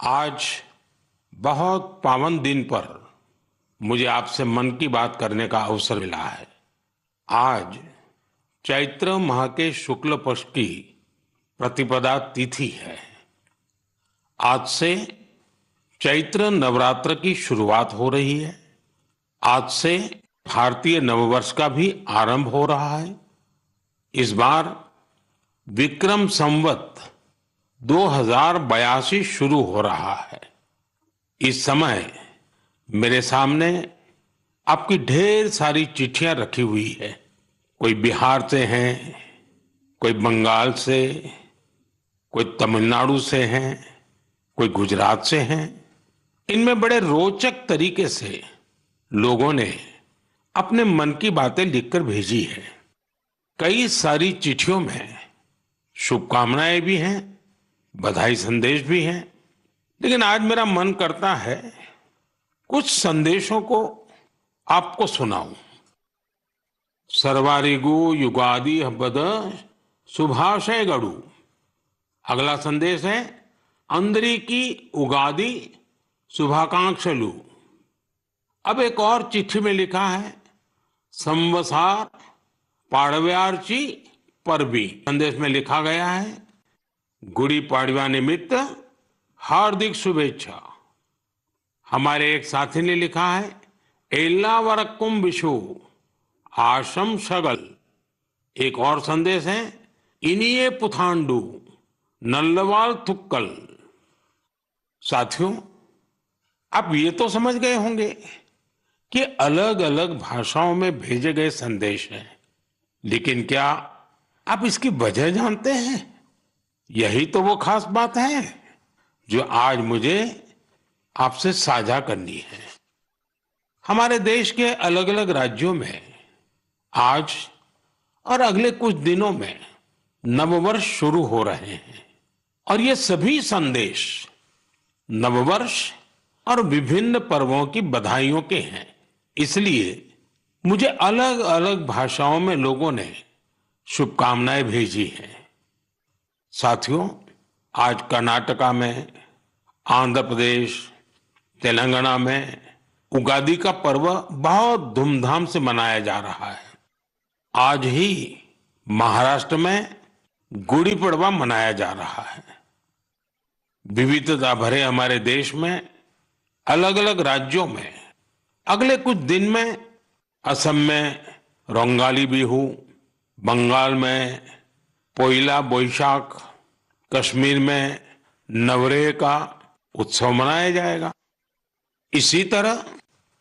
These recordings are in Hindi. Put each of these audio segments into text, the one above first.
आज बहुत पावन दिन पर मुझे आपसे मन की बात करने का अवसर मिला है। आज चैत्र माह के शुक्ल पक्ष की प्रतिपदा तिथि है। आज से चैत्र नवरात्र की शुरुआत हो रही है। आज से भारतीय नववर्ष का भी आरंभ हो रहा है। इस बार विक्रम संवत 2082 शुरू हो रहा है। इस समय मेरे सामने आपकी ढेर सारी चिट्ठियां रखी हुई है। कोई बिहार से हैं, कोई बंगाल से, कोई तमिलनाडु से हैं, कोई गुजरात से हैं। इनमें बड़े रोचक तरीके से लोगों ने अपने मन की बातें लिखकर भेजी है। कई सारी चिट्ठियों में शुभकामनाएं भी हैं, बधाई संदेश भी हैं। लेकिन आज मेरा मन करता है कुछ संदेशों को आपको सुनाऊं। सर्वारिगु युगादि हब्बद शुभाशय गड़ू। अगला संदेश है अंदरी की उगादि शुभाकांक्षलु। अब एक और चिट्ठी में लिखा है संवसार पाड़व्यार्ची परबी। संदेश में लिखा गया है गुड़ी पाड़वा निमित्त हार्दिक शुभेच्छा। हमारे एक साथी ने लिखा है एल्ला वरक्कुम विशु आशम शगल। एक और संदेश है इनिये पुथांडु नल्लवाल थुक्कल। साथियों, आप ये तो समझ गए होंगे कि अलग अलग भाषाओं में भेजे गए संदेश हैं, लेकिन क्या आप इसकी वजह जानते हैं? यही तो वो खास बात है जो आज मुझे आपसे साझा करनी है। हमारे देश के अलग अलग राज्यों में आज और अगले कुछ दिनों में नववर्ष शुरू हो रहे हैं और ये सभी संदेश नववर्ष और विभिन्न पर्वों की बधाइयों के हैं। इसलिए मुझे अलग अलग भाषाओं में लोगों ने शुभकामनाएं भेजी हैं। साथियों, आज कर्नाटका में, आंध्र प्रदेश, तेलंगाना में उगादी का पर्व बहुत धूमधाम से मनाया जा रहा है। आज ही महाराष्ट्र में गुड़ी पड़वा मनाया जा रहा है। विविधता भरे हमारे देश में अलग अलग राज्यों में अगले कुछ दिन में असम में रोंगाली बिहू, बंगाल में पोइला बोईशाख, कश्मीर में नवरेह का उत्सव मनाया जाएगा। इसी तरह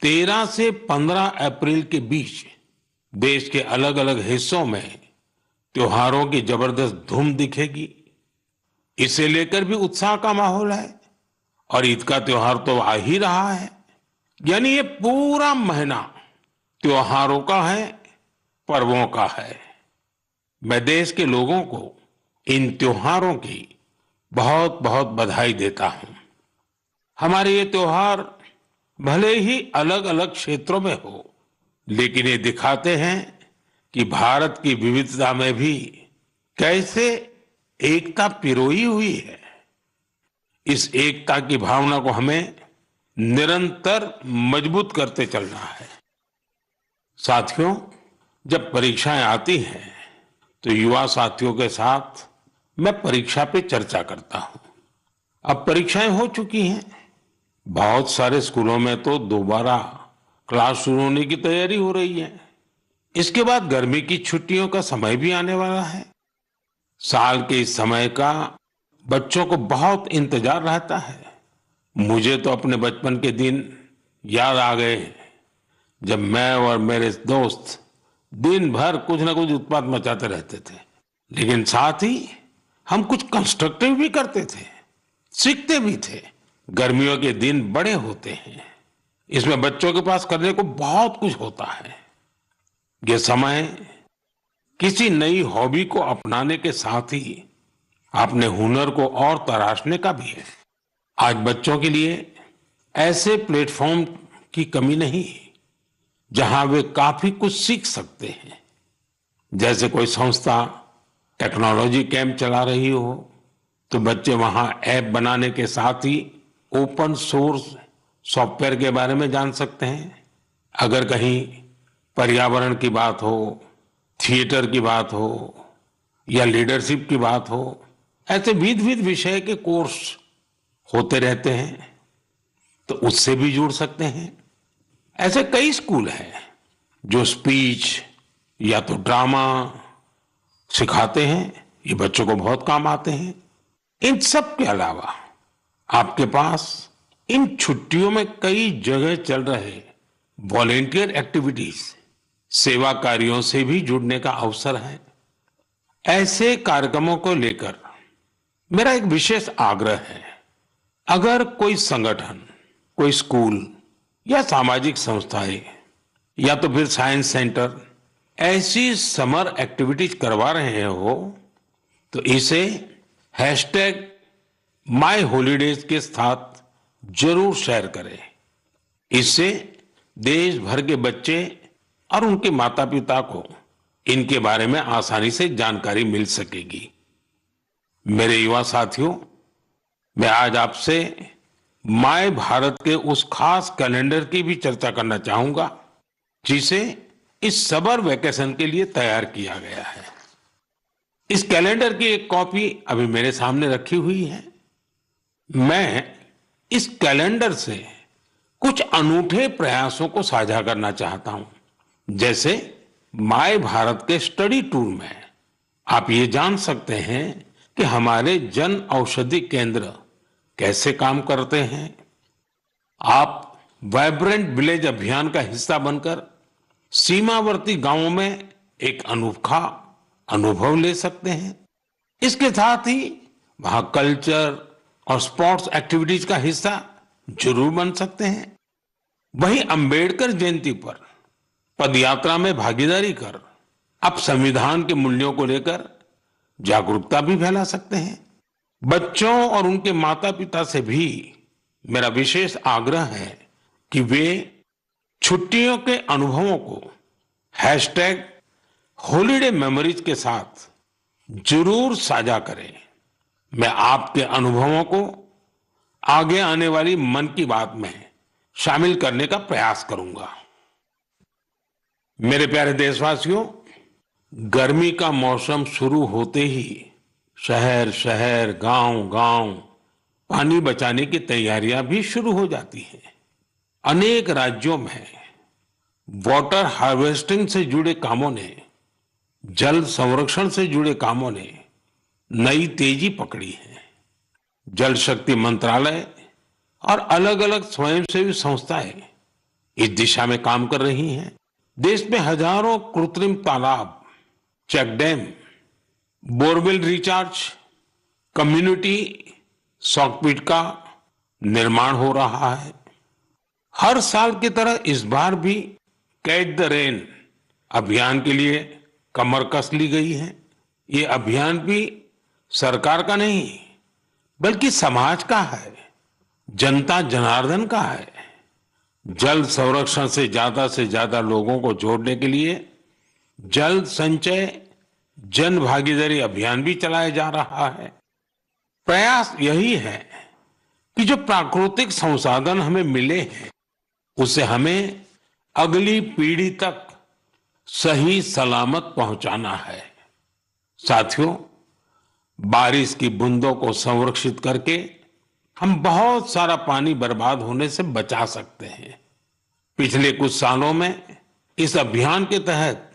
13 से 15 अप्रैल के बीच देश के अलग अलग हिस्सों में त्योहारों की जबरदस्त धूम दिखेगी। इसे लेकर भी उत्साह का माहौल है और ईद का त्योहार तो आ ही रहा है। यानी ये पूरा महीना त्योहारों का है, पर्वों का है। मैं देश के लोगों को इन त्योहारों की बहुत बहुत बधाई देता हूं। हमारे ये त्योहार भले ही अलग अलग क्षेत्रों में हो, लेकिन ये दिखाते हैं कि भारत की विविधता में भी कैसे एकता पिरोई हुई है। इस एकता की भावना को हमें निरंतर मजबूत करते चलना है। साथियों, जब परीक्षाएं आती हैं तो युवा साथियों के साथ मैं परीक्षा पे चर्चा करता हूं। अब परीक्षाएं हो चुकी हैं। बहुत सारे स्कूलों में तो दोबारा क्लास शुरू होने की तैयारी हो रही है। इसके बाद गर्मी की छुट्टियों का समय भी आने वाला है। साल के इस समय का बच्चों को बहुत इंतजार रहता है। मुझे तो अपने बचपन के दिन याद आ गए जब मैं और मेरे दोस्त दिन भर कुछ ना कुछ उत्पात मचाते रहते थे, लेकिन साथ ही हम कुछ कंस्ट्रक्टिव भी करते थे, सीखते भी थे। गर्मियों के दिन बड़े होते हैं। इसमें बच्चों के पास करने को बहुत कुछ होता है। ये समय किसी नई हॉबी को अपनाने के साथ ही अपने हुनर को और तराशने का भी है। आज बच्चों के लिए ऐसे प्लेटफॉर्म की कमी नहीं जहां वे काफी कुछ सीख सकते हैं। जैसे कोई संस्था टेक्नोलॉजी कैंप चला रही हो तो बच्चे वहां ऐप बनाने के साथ ही ओपन सोर्स सॉफ्टवेयर के बारे में जान सकते हैं। अगर कहीं पर्यावरण की बात हो, थिएटर की बात हो या लीडरशिप की बात हो, ऐसे विविध विविध विषय के कोर्स होते रहते हैं, तो उससे भी जुड़ सकते हैं। ऐसे कई स्कूल हैं जो स्पीच या तो ड्रामा सिखाते हैं, ये बच्चों को बहुत काम आते हैं। इन सब के अलावा आपके पास इन छुट्टियों में कई जगह चल रहे वॉलेंटियर एक्टिविटीज, सेवा कार्यों से भी जुड़ने का अवसर है। ऐसे कार्यक्रमों को लेकर मेरा एक विशेष आग्रह है। अगर कोई संगठन, कोई स्कूल या सामाजिक संस्थाएं या तो फिर साइंस सेंटर ऐसी समर एक्टिविटीज करवा रहे हो, तो इसे हैशटैग माई हॉलीडेज के साथ जरूर शेयर करें। इससे देश भर के बच्चे और उनके माता पिता को इनके बारे में आसानी से जानकारी मिल सकेगी। मेरे युवा साथियों, मैं आज आपसे माय भारत के उस खास कैलेंडर की भी चर्चा करना चाहूंगा जिसे इस समर वेकेशन के लिए तैयार किया गया है। इस कैलेंडर की एक कॉपी अभी मेरे सामने रखी हुई है। मैं इस कैलेंडर से कुछ अनूठे प्रयासों को साझा करना चाहता हूं। जैसे माय भारत के स्टडी टूर में आप ये जान सकते हैं कि हमारे जन औषधि केंद्र कैसे काम करते हैं। आप वाइब्रेंट विलेज अभियान का हिस्सा बनकर सीमावर्ती गांवों में एक अनोखा अनुभव ले सकते हैं। इसके साथ ही वहां कल्चर और स्पोर्ट्स एक्टिविटीज का हिस्सा जरूर बन सकते हैं। वहीं अंबेडकर जयंती पर पदयात्रा में भागीदारी कर आप संविधान के मूल्यों को लेकर जागरूकता भी फैला सकते हैं। बच्चों और उनके माता पिता से भी मेरा विशेष आग्रह है कि वे छुट्टियों के अनुभवों को हैशटैग हॉलीडे मेमोरीज के साथ जरूर साझा करें। मैं आपके अनुभवों को आगे आने वाली मन की बात में शामिल करने का प्रयास करूंगा। मेरे प्यारे देशवासियों, गर्मी का मौसम शुरू होते ही शहर शहर, गांव गांव पानी बचाने की तैयारियां भी शुरू हो जाती हैं। अनेक राज्यों में वाटर हार्वेस्टिंग से जुड़े कामों ने, जल संरक्षण से जुड़े कामों ने नई तेजी पकड़ी है। जल शक्ति मंत्रालय और अलग अलग स्वयंसेवी संस्थाएं इस दिशा में काम कर रही हैं। देश में हजारों कृत्रिम तालाब, check dam, borewell recharge, community soak pit का निर्माण हो रहा है। हर साल की तरह इस बार भी कैच द रेन अभियान के लिए कमर कस ली गई है। ये अभियान भी सरकार का नहीं बल्कि समाज का है, जनता जनार्दन का है। जल संरक्षण से ज्यादा लोगों को जोड़ने के लिए जल संचय जन भागीदारी अभियान भी चलाया जा रहा है। प्रयास यही है कि जो प्राकृतिक संसाधन हमें मिले हैं उसे हमें अगली पीढ़ी तक सही सलामत पहुंचाना है। साथियों, बारिश की बूंदों को संरक्षित करके हम बहुत सारा पानी बर्बाद होने से बचा सकते हैं। पिछले कुछ सालों में इस अभियान के तहत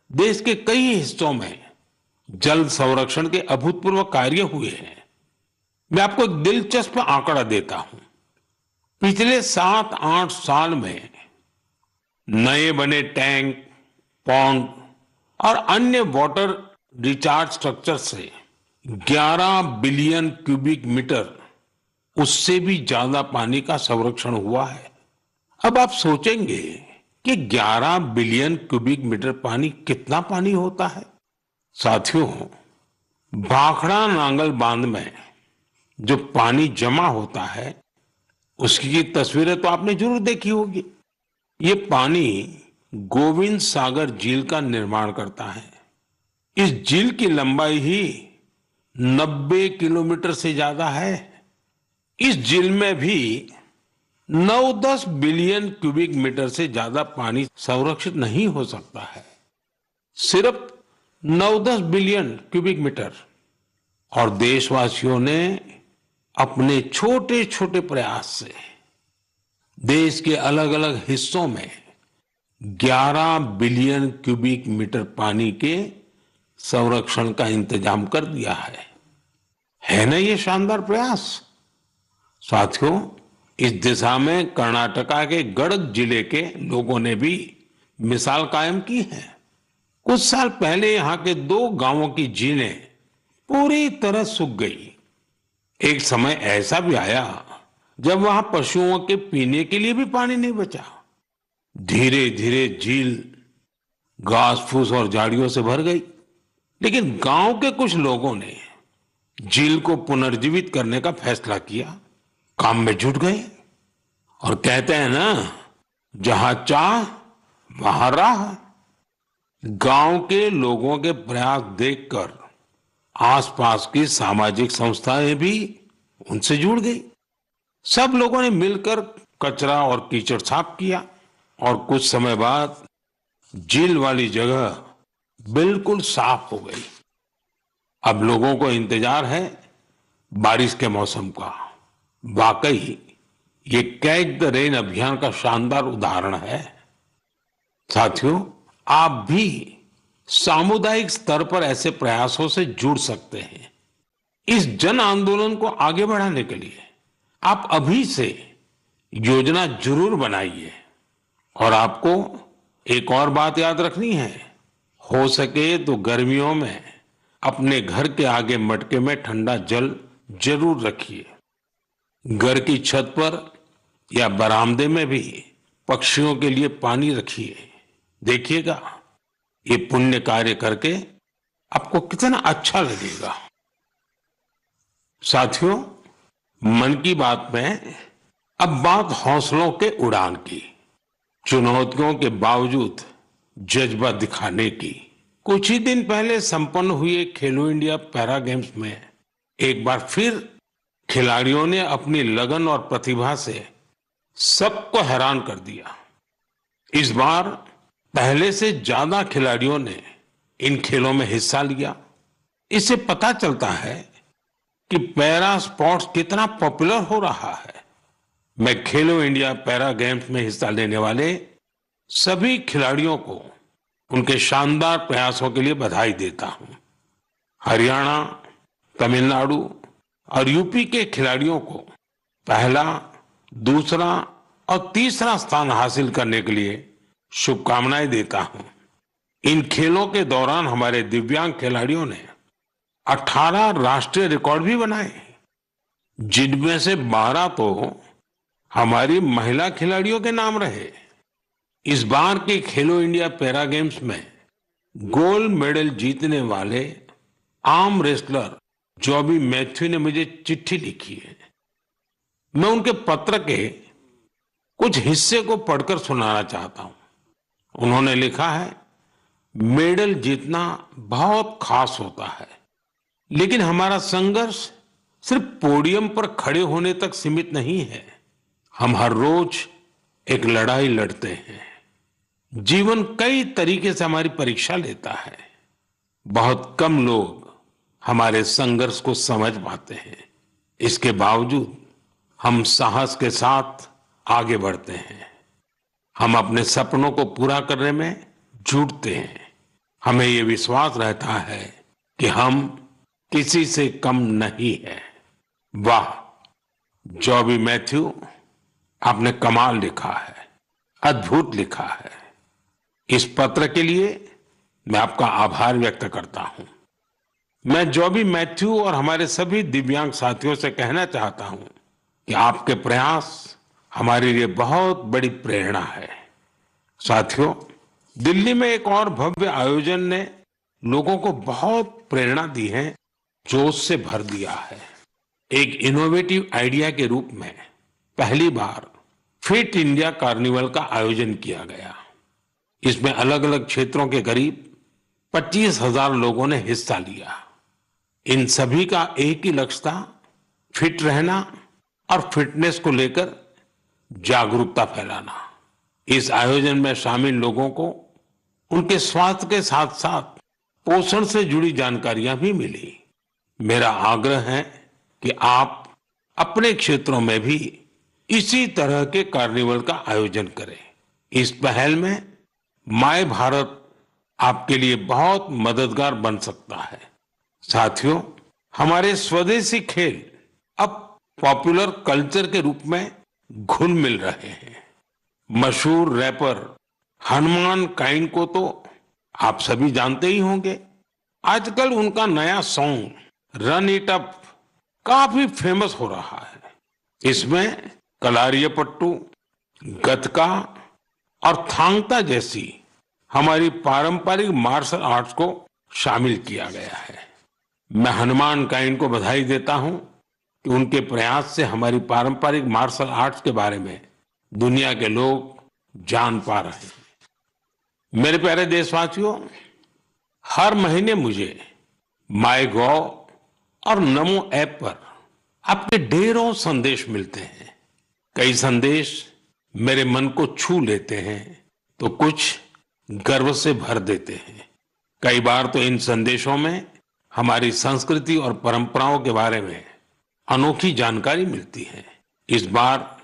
देश के कई हिस्सों में जल संरक्षण के अभूतपूर्व कार्य हुए हैं। मैं आपको एक दिलचस्प आंकड़ा देता हूं। पिछले 7-8 साल में नए बने टैंक, पॉन्ड और अन्य वाटर रिचार्ज स्ट्रक्चर से 11 बिलियन क्यूबिक मीटर, उससे भी ज्यादा पानी का संरक्षण हुआ है। अब आप सोचेंगे कि 11 बिलियन क्यूबिक मीटर पानी कितना पानी होता है। साथियों, भाखड़ा नांगल बांध में जो पानी जमा होता है उसकी तस्वीरें तो आपने जरूर देखी होगी। ये पानी गोविंद सागर झील का निर्माण करता है। इस झील की लंबाई ही 90 किलोमीटर से ज्यादा है। इस झील में भी 9-10 बिलियन क्यूबिक मीटर से ज्यादा पानी संरक्षित नहीं हो सकता है। सिर्फ 9-10 बिलियन क्यूबिक मीटर। और देशवासियों ने अपने छोटे छोटे प्रयास से देश के अलग अलग हिस्सों में 11 बिलियन क्यूबिक मीटर पानी के संरक्षण का इंतजाम कर दिया है ना ये शानदार प्रयास। साथियों, इस दिशा में कर्नाटका के गडक जिले के लोगों ने भी मिसाल कायम की है। कुछ साल पहले यहां के 2 गांवों की झीलें पूरी तरह सूख गई। एक समय ऐसा भी आया जब वहां पशुओं के पीने के लिए भी पानी नहीं बचा। धीरे धीरे झील घास फूस और झाड़ियों से भर गई। लेकिन गांव के कुछ लोगों ने झील को पुनर्जीवित करने का फैसला किया, काम में जुट गए। और कहते हैं ना, जहां चाह वहां राह। गांव के लोगों के प्रयास देखकर आसपास की सामाजिक संस्थाएं भी उनसे जुड़ गई। सब लोगों ने मिलकर कचरा और कीचड़ साफ किया और कुछ समय बाद झील वाली जगह बिल्कुल साफ हो गई। अब लोगों को इंतजार है बारिश के मौसम का। वाकई ये कैच द रेन अभियान का शानदार उदाहरण है। साथियों, आप भी सामुदायिक स्तर पर ऐसे प्रयासों से जुड़ सकते हैं। इस जन आंदोलन को आगे बढ़ाने के लिए आप अभी से योजना जरूर बनाइए। और आपको एक और बात याद रखनी है, हो सके तो गर्मियों में अपने घर के आगे मटके में ठंडा जल जरूर रखिए। घर की छत पर या बरामदे में भी पक्षियों के लिए पानी रखिए। देखिएगा, ये पुण्य कार्य करके आपको कितना अच्छा लगेगा। साथियों, मन की बात में अब बात हौसलों के उड़ान की, चुनौतियों के बावजूद जज्बा दिखाने की। कुछ ही दिन पहले संपन्न हुए खेलो इंडिया पैरा गेम्स में एक बार फिर खिलाड़ियों ने अपनी लगन और प्रतिभा से सबको हैरान कर दिया। इस बार पहले से ज्यादा खिलाड़ियों ने इन खेलों में हिस्सा लिया। इससे पता चलता है कि पैरा स्पोर्ट्स कितना पॉपुलर हो रहा है। मैं खेलो इंडिया पैरा गेम्स में हिस्सा लेने वाले सभी खिलाड़ियों को उनके शानदार प्रयासों के लिए बधाई देता हूं। हरियाणा, तमिलनाडु और यूपी के खिलाड़ियों को पहला, दूसरा और तीसरा स्थान हासिल करने के लिए शुभकामनाएं देता हूं। इन खेलों के दौरान हमारे दिव्यांग खिलाड़ियों ने 18 राष्ट्रीय रिकॉर्ड भी बनाए, जिनमें से 12 तो हमारी महिला खिलाड़ियों के नाम रहे। इस बार के खेलो इंडिया पैरा गेम्स में गोल्ड मेडल जीतने वाले आर्म रेसलर जॉबी मैथ्यू ने मुझे चिट्ठी लिखी है। मैं उनके पत्र के कुछ हिस्से को पढ़कर सुनाना चाहता हूं। उन्होंने लिखा है, मेडल जीतना बहुत खास होता है, लेकिन हमारा संघर्ष सिर्फ पोडियम पर खड़े होने तक सीमित नहीं है। हम हर रोज एक लड़ाई लड़ते हैं। जीवन कई तरीके से हमारी परीक्षा लेता है। बहुत कम लोग हमारे संघर्ष को समझ पाते हैं। इसके बावजूद हम साहस के साथ आगे बढ़ते हैं। हम अपने सपनों को पूरा करने में जुटते हैं। हमें ये विश्वास रहता है कि हम किसी से कम नहीं है। वाह जॉबी मैथ्यू, आपने कमाल लिखा है, अद्भुत लिखा है। इस पत्र के लिए मैं आपका आभार व्यक्त करता हूं। मैं जॉबी मैथ्यू और हमारे सभी दिव्यांग साथियों से कहना चाहता हूं कि आपके प्रयास हमारे लिए बहुत बड़ी प्रेरणा है। साथियों, दिल्ली में एक और भव्य आयोजन ने लोगों को बहुत प्रेरणा दी है, जोश से भर दिया है। एक इनोवेटिव आइडिया के रूप में पहली बार फिट इंडिया कार्निवल का आयोजन किया गया। इसमें अलग अलग क्षेत्रों के करीब 25,000 लोगों ने हिस्सा लिया। इन सभी का एक ही लक्ष्य था, फिट रहना और फिटनेस को लेकर जागरूकता फैलाना। इस आयोजन में शामिल लोगों को उनके स्वास्थ्य के साथ साथ पोषण से जुड़ी जानकारियां भी मिली। मेरा आग्रह है कि आप अपने क्षेत्रों में भी इसी तरह के कार्निवल का आयोजन करें। इस पहल में माय भारत आपके लिए बहुत मददगार बन सकता है। साथियों, हमारे स्वदेशी खेल अब पॉपुलर कल्चर के रूप में घुल मिल रहे हैं। मशहूर रैपर हनुमान काइंड को तो आप सभी जानते ही होंगे। आजकल उनका नया सॉन्ग रन इट अप काफी फेमस हो रहा है। इसमें कलारियापट्टू, गतका और थांगता जैसी हमारी पारंपरिक मार्शल आर्ट्स को शामिल किया गया है। मैं हनुमान काइंड को बधाई देता हूं कि उनके प्रयास से हमारी पारंपरिक मार्शल आर्ट्स के बारे में दुनिया के लोग जान पा रहे हैं। मेरे प्यारे देशवासियों, हर महीने मुझे माय गॉव और नमो ऐप पर आपके ढेरों संदेश मिलते हैं। कई संदेश मेरे मन को छू लेते हैं तो कुछ गर्व से भर देते हैं। कई बार तो इन संदेशों में हमारी संस्कृति और परंपराओं के बारे में अनोखी जानकारी मिलती है। इस बार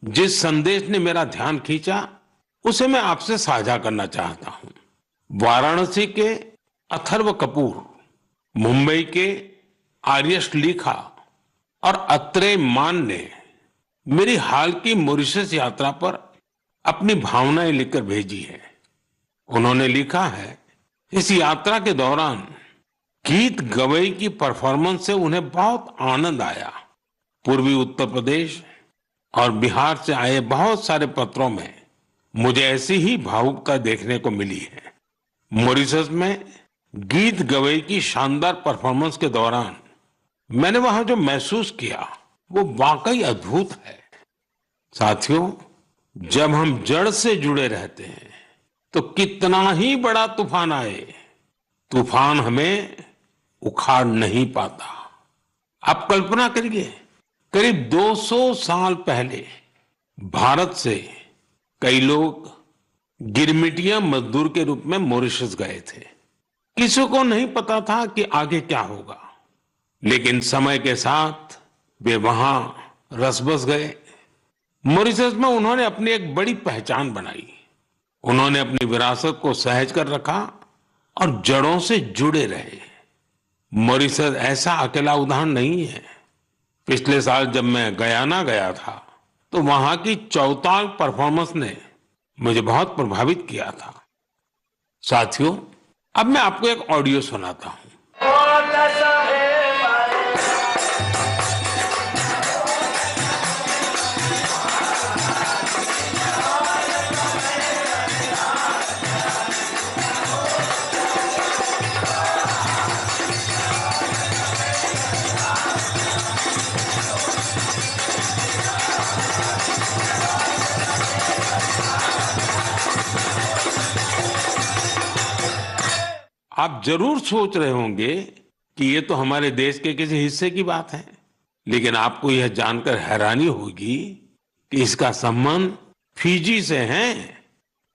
जिस संदेश ने मेरा ध्यान खींचा उसे मैं आपसे साझा करना चाहता हूं। वाराणसी के अथर्व कपूर, मुंबई के आर्यश लिखा और अत्रेय मान ने मेरी हाल की मॉरिशस यात्रा पर अपनी भावनाएं लिखकर भेजी है। उन्होंने लिखा है, इस यात्रा के दौरान गीत गवई की परफॉर्मेंस से उन्हें बहुत आनंद आया। पूर्वी उत्तर प्रदेश और बिहार से आए बहुत सारे पत्रों में मुझे ऐसी ही भावुकता देखने को मिली है। मॉरिशस में गीत गवई की शानदार परफॉर्मेंस के दौरान मैंने वहां जो महसूस किया वो वाकई अद्भुत है। साथियों, जब हम जड़ से जुड़े रहते हैं तो कितना ही बड़ा तूफान आए, तूफान हमें उखाड़ नहीं पाता। आप कल्पना करिए, करीब 200 साल पहले भारत से कई लोग गिरमिटिया मजदूर के रूप में मॉरिशस गए थे। किसी को नहीं पता था कि आगे क्या होगा, लेकिन समय के साथ वे वहां रस बस गए। मॉरिशस में उन्होंने अपनी एक बड़ी पहचान बनाई। उन्होंने अपनी विरासत को सहेज कर रखा और जड़ों से जुड़े रहे। मॉरिशस ऐसा अकेला उदाहरण नहीं है। पिछले साल जब मैं गयाना गया था तो वहां की चौताल परफॉर्मेंस ने मुझे बहुत प्रभावित किया था। साथियों, अब मैं आपको एक ऑडियो सुनाता हूं। आप जरूर सोच रहे होंगे कि ये तो हमारे देश के किसी हिस्से की बात है, लेकिन आपको यह जानकर हैरानी होगी कि इसका संबंध फिजी से है।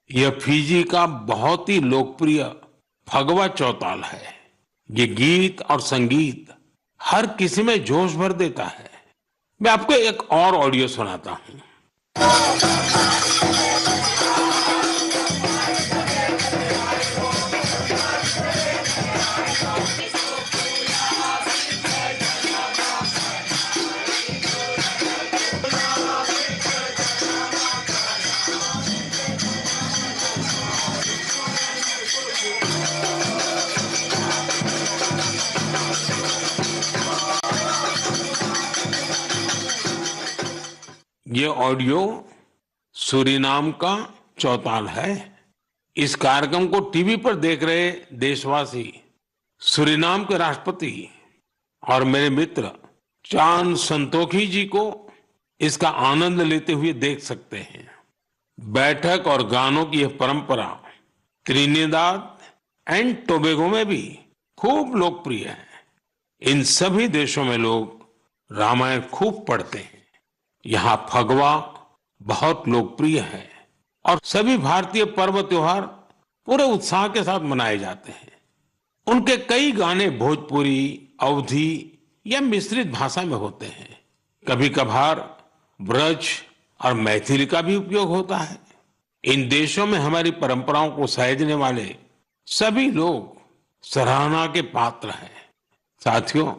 यह फिजी का बहुत ही लोकप्रिय फगवा चौताल है। ये गीत और संगीत हर किसी में जोश भर देता है। मैं आपको एक और ऑडियो सुनाता हूं। ये ऑडियो सूरीनाम का चौताल है। इस कार्यक्रम को टीवी पर देख रहे देशवासी सूरीनाम के राष्ट्रपति और मेरे मित्र चान संतोखी जी को इसका आनंद लेते हुए देख सकते हैं। बैठक और गानों की यह परंपरा त्रिनिदाद एंड टोबैगो में भी खूब लोकप्रिय है। इन सभी देशों में लोग रामायण खूब पढ़ते हैं। यहाँ फगवा बहुत लोकप्रिय है और सभी भारतीय पर्व त्योहार पूरे उत्साह के साथ मनाए जाते हैं। उनके कई गाने भोजपुरी, अवधी या मिश्रित भाषा में होते हैं। कभी कभार ब्रज और मैथिली का भी उपयोग होता है। इन देशों में हमारी परंपराओं को सहेजने वाले सभी लोग सराहना के पात्र हैं। साथियों,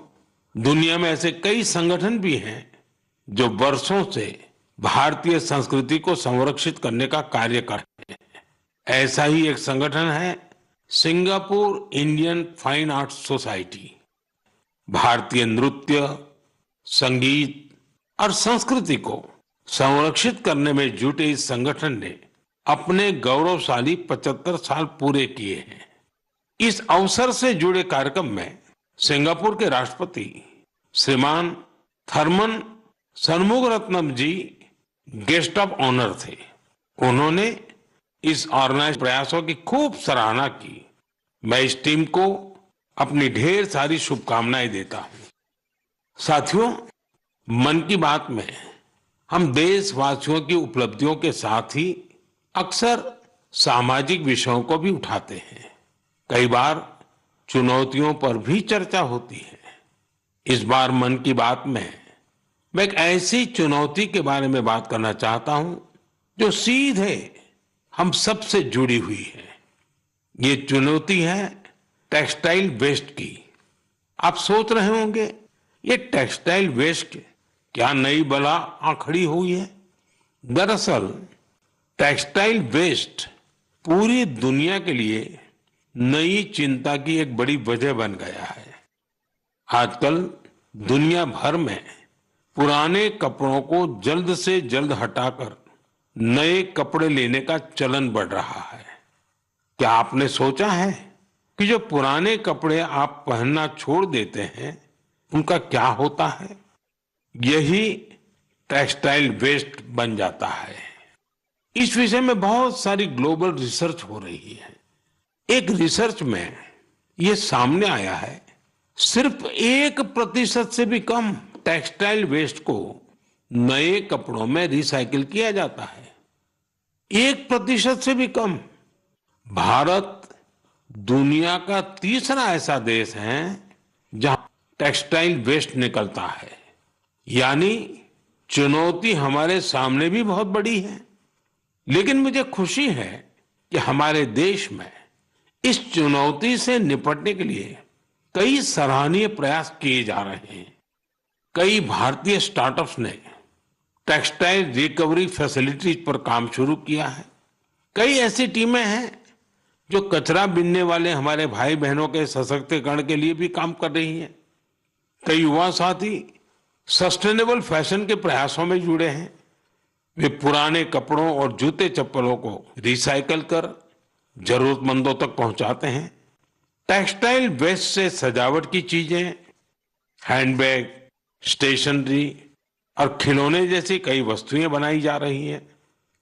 दुनिया में ऐसे कई संगठन भी हैं जो वर्षों से भारतीय संस्कृति को संरक्षित करने का कार्य कर रहे हैं। ऐसा ही एक संगठन है Singapore Indian fine arts society. भारतीय नृत्य, संगीत और संस्कृति को संरक्षित करने में जुटे इस संगठन ने अपने गौरवशाली 75 साल पूरे किए हैं। इस अवसर से जुड़े कार्यक्रम में सिंगापुर के राष्ट्रपति श्रीमान Tharman Shanmugaratnam ji guest of honour थे। उन्होंने इस ऑर्गेनाइज प्रयासों की खूब सराहना की। मैं इस टीम को अपनी ढेर सारी शुभकामनाएं देता हूं। साथियों, मन की बात में हम देशवासियों की उपलब्धियों के साथ ही अक्सर सामाजिक विषयों को भी उठाते हैं। कई बार चुनौतियों पर भी चर्चा होती है। इस बार मन की बात में मैं एक ऐसी चुनौती के बारे में बात करना चाहता हूं जो सीधे हम सबसे जुड़ी हुई है। ये चुनौती है टेक्सटाइल वेस्ट की। आप सोच रहे होंगे, ये टेक्सटाइल वेस्ट क्या नई बला आ खड़ी हुई है? दरअसल टेक्सटाइल वेस्ट पूरी दुनिया के लिए नई चिंता की एक बड़ी वजह बन गया है। आजकल दुनिया भर में पुराने कपड़ों को जल्द से जल्द हटाकर नए कपड़े लेने का चलन बढ़ रहा है। क्या आपने सोचा है कि जो पुराने कपड़े आप पहनना छोड़ देते हैं उनका क्या होता है? यही टेक्सटाइल वेस्ट बन जाता है। इस विषय में बहुत सारी ग्लोबल रिसर्च हो रही है। एक रिसर्च में यह सामने आया है, सिर्फ 1% से भी कम टेक्सटाइल वेस्ट को नए कपड़ों में रिसाइकिल किया जाता है। 1% से भी कम। भारत दुनिया का तीसरा ऐसा देश है जहां टेक्सटाइल वेस्ट निकलता है। यानी चुनौती हमारे सामने भी बहुत बड़ी है। लेकिन मुझे खुशी है कि हमारे देश में इस चुनौती से निपटने के लिए कई सराहनीय प्रयास किए जा रहे हैं। कई भारतीय स्टार्टअप्स ने टेक्सटाइल रिकवरी फैसिलिटीज पर काम शुरू किया है। कई ऐसी टीमें हैं जो कचरा बीनने वाले हमारे भाई बहनों के सशक्तिकरण के लिए भी काम कर रही हैं। कई युवा साथी सस्टेनेबल फैशन के प्रयासों में जुड़े हैं। वे पुराने कपड़ों और जूते चप्पलों को रिसाइकल कर जरूरतमंदों तक पहुंचाते हैं। टेक्सटाइल वेस्ट से सजावट की चीजें, हैंडबैग, स्टेशनरी और खिलौने जैसी कई वस्तुएं बनाई जा रही हैं।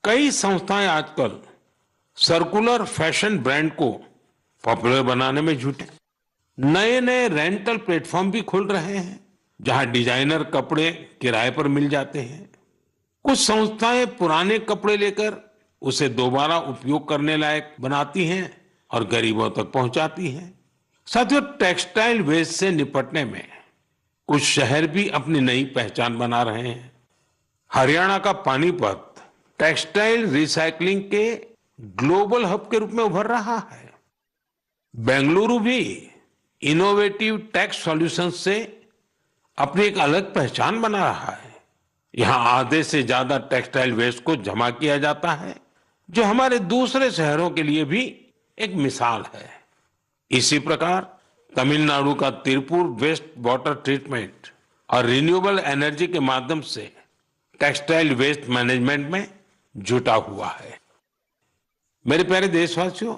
कई संस्थाएं आजकल सर्कुलर फैशन ब्रांड को पॉपुलर बनाने में जुटे। नए नए रेंटल प्लेटफॉर्म भी खुल रहे हैं जहां डिजाइनर कपड़े किराए पर मिल जाते हैं। कुछ संस्थाएं पुराने कपड़े लेकर उसे दोबारा उपयोग करने लायक बनाती हैं और गरीबों तक पहुंचाती हैं। साथियों, टेक्सटाइल वेस्ट से निपटने में कुछ शहर भी अपनी नई पहचान बना रहे हैं। हरियाणा का पानीपत टेक्सटाइल रिसाइकलिंग के ग्लोबल हब के रूप में उभर रहा है। बेंगलुरु भी इनोवेटिव टेक्स सॉल्यूशंस से अपनी एक अलग पहचान बना रहा है। यहां आधे से ज्यादा टेक्सटाइल वेस्ट को जमा किया जाता है, जो हमारे दूसरे शहरों के लिए भी एक मिसाल है। इसी प्रकार तमिलनाडु का तिरुपुर वेस्ट वाटर ट्रीटमेंट और रिन्यूएबल एनर्जी के माध्यम से टेक्सटाइल वेस्ट मैनेजमेंट में जुटा हुआ है। मेरे प्यारे देशवासियों,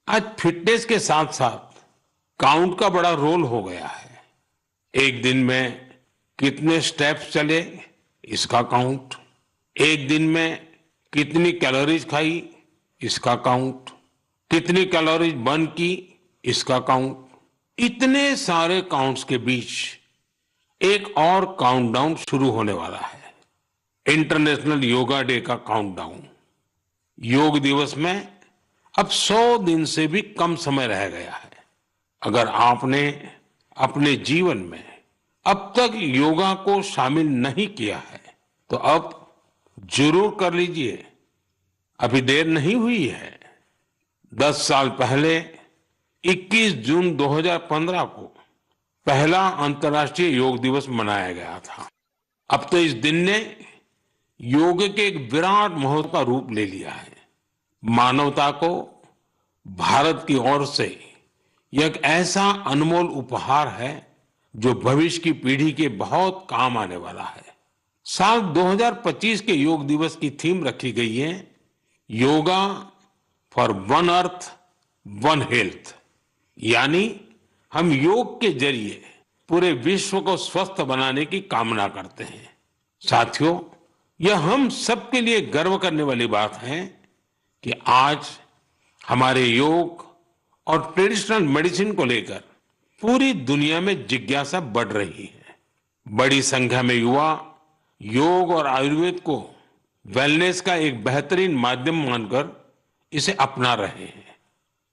आज फिटनेस के साथ साथ काउंट का बड़ा रोल हो गया है। एक दिन में कितने स्टेप्स चले इसका काउंट, एक दिन में कितनी कैलोरीज खाई इसका काउंट, कितनी कैलोरीज बर्न की इसका काउंट। इतने सारे काउंट्स के बीच एक और काउंटडाउन शुरू होने वाला है। इंटरनेशनल योगा डे का काउंटडाउन। योग दिवस में अब 100 दिन से भी कम समय रह गया है। अगर आपने अपने जीवन में अब तक योगा को शामिल नहीं किया है तो अब जरूर कर लीजिए, अभी देर नहीं हुई है। 10 साल पहले 21 जून 2015 को पहला अंतर्राष्ट्रीय योग दिवस मनाया गया था। अब तो इस दिन ने योग के एक विराट महोत्सव का रूप ले लिया है। मानवता को भारत की ओर से यह एक ऐसा अनमोल उपहार है जो भविष्य की पीढ़ी के बहुत काम आने वाला है। साल 2025 के योग दिवस की थीम रखी गई है, yoga for one earth one health, यानी हम योग के जरिए पूरे विश्व को स्वस्थ बनाने की कामना करते हैं। साथियों, यह हम सबके लिए गर्व करने वाली बात है कि आज हमारे योग और ट्रेडिशनल मेडिसिन को लेकर पूरी दुनिया में जिज्ञासा बढ़ रही है। बड़ी संख्या में युवा योग और आयुर्वेद को वेलनेस का एक बेहतरीन माध्यम मानकर इसे अपना रहे हैं।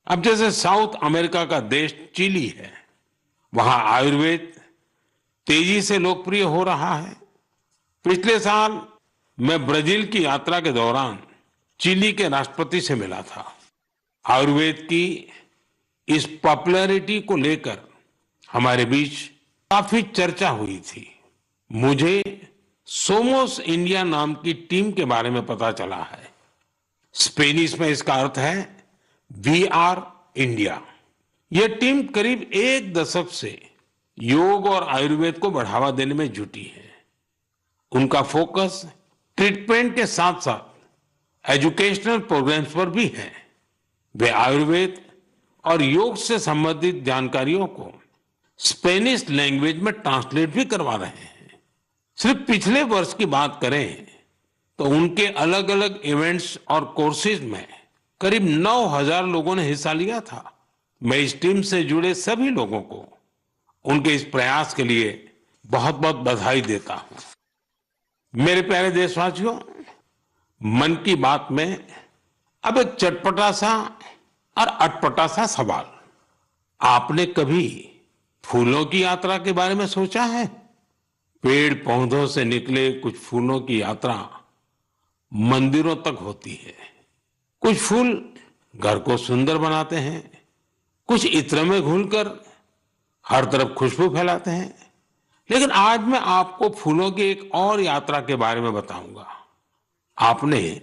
अब जैसे साउथ अमेरिका का देश चिली है, वहां आयुर्वेद तेजी से लोकप्रिय हो रहा है। पिछले साल मैं ब्राजील की यात्रा के दौरान चिली के राष्ट्रपति से मिला था। आयुर्वेद की इस पॉपुलैरिटी को लेकर हमारे बीच काफी चर्चा हुई थी। मुझे सोमोस इंडिया नाम की टीम के बारे में पता चला है। स्पेनिश में इसका अर्थ है वी आर इंडिया। यह टीम करीब 1 दशक से योग और आयुर्वेद को बढ़ावा देने में जुटी है। उनका फोकस ट्रीटमेंट के साथ साथ एजुकेशनल प्रोग्राम्स पर भी है। वे आयुर्वेद और योग से संबंधित जानकारियों को स्पेनिश लैंग्वेज में ट्रांसलेट भी करवा रहे हैं। सिर्फ पिछले वर्ष की बात करें तो उनके अलग अलग इवेंट्स और कोर्सेज में करीब 9,000 लोगों ने हिस्सा लिया था। मैं इस टीम से जुड़े सभी लोगों को उनके इस प्रयास के लिए बहुत बहुत बधाई देता हूं। मेरे प्यारे देशवासियों, मन की बात में अब एक चटपटा सा और अटपटा सा सवाल। आपने कभी फूलों की यात्रा के बारे में सोचा है? पेड़ पौधों से निकले कुछ फूलों की यात्रा मंदिरों तक होती है। कुछ फूल घर को सुंदर बनाते हैं, कुछ इत्र में घुलकर हर तरफ खुशबू फैलाते हैं। लेकिन आज मैं आपको फूलों की एक और यात्रा के बारे में बताऊंगा। आपने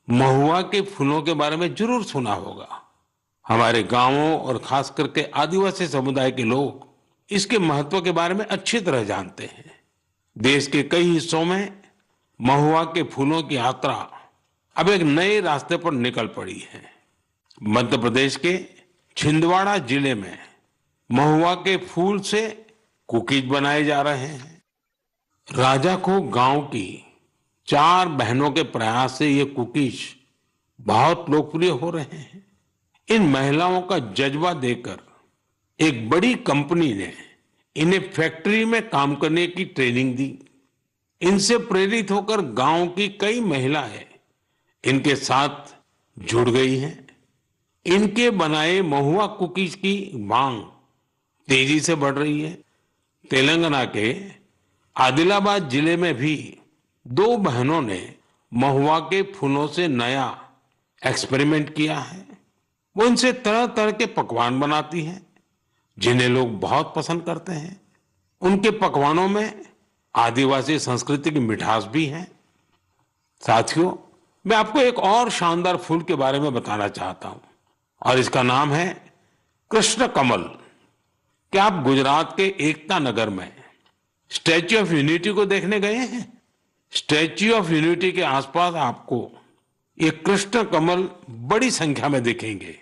महुआ के फूलों के बारे में जरूर सुना होगा। हमारे गांवों और खास करके आदिवासी समुदाय के लोग इसके महत्व के बारे में अच्छी तरह जानते हैं। देश के कई हिस्सों में महुआ के फूलों की यात्रा अब एक नए रास्ते पर निकल पड़ी है। मध्य प्रदेश के छिंदवाड़ा जिले में महुआ के फूल से कुकीज बनाए जा रहे हैं। राजाखो गांव की 4 बहनों के प्रयास से ये कुकीज बहुत लोकप्रिय हो रहे हैं। इन महिलाओं का जज्बा देकर एक बड़ी कंपनी ने इन्हें फैक्ट्री में काम करने की ट्रेनिंग दी। इनसे प्रेरित होकर गांव की कई महिलाएं इनके साथ जुड़ गई हैं। इनके बनाए महुआ कुकीज की मांग तेजी से बढ़ रही है। तेलंगाना के आदिलाबाद जिले में भी 2 बहनों ने महुआ के फूलों से नया एक्सपेरिमेंट किया है। वो इनसे तरह तरह के पकवान बनाती हैं जिन्हें लोग बहुत पसंद करते हैं। उनके पकवानों में आदिवासी संस्कृति की मिठास भी है। साथियों, मैं आपको एक और शानदार फूल के बारे में बताना चाहता हूं और इसका नाम है कृष्ण कमल। क्या आप गुजरात के एकता नगर में स्टैच्यू ऑफ यूनिटी को देखने गए हैं? स्टैच्यू ऑफ यूनिटी के आसपास आपको ये कृष्ण कमल बड़ी संख्या में दिखेंगे।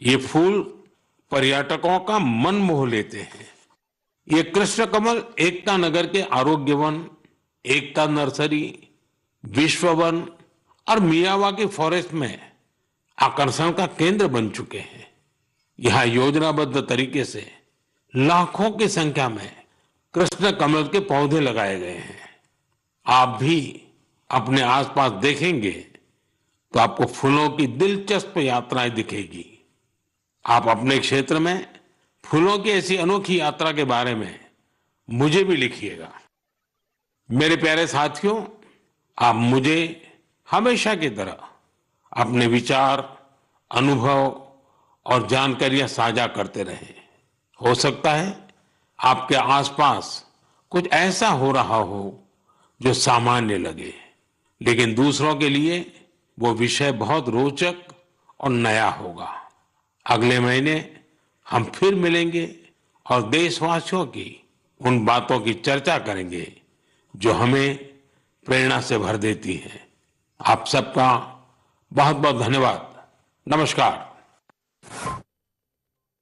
ये फूल पर्यटकों का मन मोह लेते हैं। ये कृष्ण कमल एकता नगर के आरोग्य वन, एकता नर्सरी, विश्व वन और मियावाकी फॉरेस्ट में आकर्षण का केंद्र बन चुके हैं। यहां योजनाबद्ध तरीके से लाखों की संख्या में कृष्ण कमल के पौधे लगाए गए हैं। आप भी अपने आसपास देखेंगे तो आपको फूलों की दिलचस्प यात्राएं दिखेगी। आप अपने क्षेत्र में फूलों की ऐसी अनोखी यात्रा के बारे में मुझे भी लिखिएगा। मेरे प्यारे साथियों, आप मुझे हमेशा की तरह अपने विचार, अनुभव और जानकारियां साझा करते रहें। हो सकता है आपके आसपास कुछ ऐसा हो रहा हो जो सामान्य लगे, लेकिन दूसरों के लिए वो विषय बहुत रोचक और नया होगा। अगले महीने हम फिर मिलेंगे और देशवासियों की उन बातों की चर्चा करेंगे जो हमें प्रेरणा से भर देती हैं। आप सबका बहुत बहुत धन्यवाद। नमस्कार।